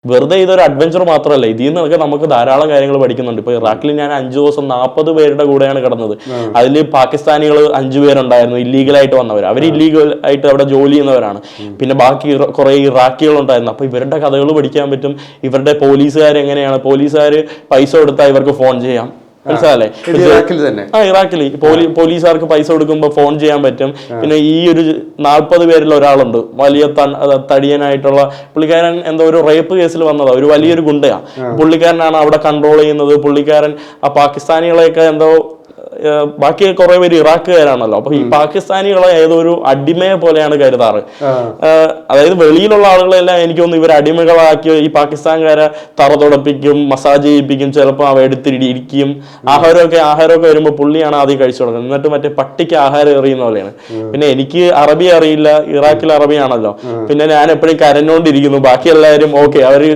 വെറുതെ ഇതൊരു അഡ്വഞ്ചർ മാത്രമല്ല, ഇതിൽ നിന്നൊക്കെ നമുക്ക് ധാരാളം കാര്യങ്ങൾ പഠിക്കുന്നുണ്ട്. ഇപ്പൊ ഇറാഖിൽ ഞാൻ 5 ദിവസം 40 പേരുടെ കൂടെയാണ് കിടന്നത്. അതിൽ പാകിസ്ഥാനികൾ 5 പേരുണ്ടായിരുന്നു, ഇല്ലീഗലായിട്ട് വന്നവർ. അവർ ഇല്ലീഗൽ ആയിട്ട് അവിടെ ജോലി ചെയ്യുന്നവരാണ്. പിന്നെ ബാക്കി കുറെ ഇറാഖികൾ ഉണ്ടായിരുന്നു. അപ്പൊ ഇവരുടെ കഥകൾ പഠിക്കാൻ പറ്റും. ഇവരുടെ പോലീസുകാർ എങ്ങനെയാണ്, പോലീസുകാർ പൈസ കൊടുത്താൽ ഇവർക്ക് ഫോൺ ചെയ്യാം, മനസ്സിലല്ലേ? ഇറാഖിൽ പോലീസുകാർക്ക് പൈസ കൊടുക്കുമ്പോൾ ഫോൺ ചെയ്യാൻ പറ്റും. പിന്നെ ഈ ഒരു 40 പേരിൽ ഒരാളുണ്ട്, വലിയ തടിയനായിട്ടുള്ള പുള്ളിക്കാരൻ. എന്തോ ഒരു റേപ്പ് കേസിൽ വന്നതാ, ഒരു വലിയൊരു ഗുണ്ടയാ. പുള്ളിക്കാരനാണ് അവിടെ കൺട്രോൾ ചെയ്യുന്നത്. പുള്ളിക്കാരൻ ആ പാകിസ്ഥാനികളെയൊക്കെ എന്തോ, ബാക്കി കുറെ പേര് ഇറാഖുകാരാണല്ലോ, അപ്പൊ ഈ പാകിസ്ഥാനികളെ ഏതോ ഒരു അടിമയെ പോലെയാണ് കരുതാറ്. അതായത് വെളിയിലുള്ള ആളുകളെല്ലാം എനിക്ക് തോന്നുന്നു ഇവർ അടിമകളാക്കി ഈ പാകിസ്ഥാൻകാരെ തറ തുടപ്പിക്കും, മസാജ് ചെയ്യിപ്പിക്കും, ചിലപ്പോൾ അവ എടുത്തിരിക്കും. ആഹാരമൊക്കെ വരുമ്പോൾ പുള്ളിയാണ് ആദ്യം കഴിച്ചു കൊടുക്കുന്നത്, എന്നിട്ട് മറ്റേ പട്ടിക്ക് ആഹാരം എറിയുന്ന പോലെയാണ്. പിന്നെ എനിക്ക് അറബി അറിയില്ല, ഇറാഖിൽ അറബിയാണല്ലോ, പിന്നെ ഞാൻ എപ്പോഴും കരഞ്ഞോണ്ടിരിക്കുന്നു. ബാക്കി എല്ലാവരും ഓക്കെ, അവർ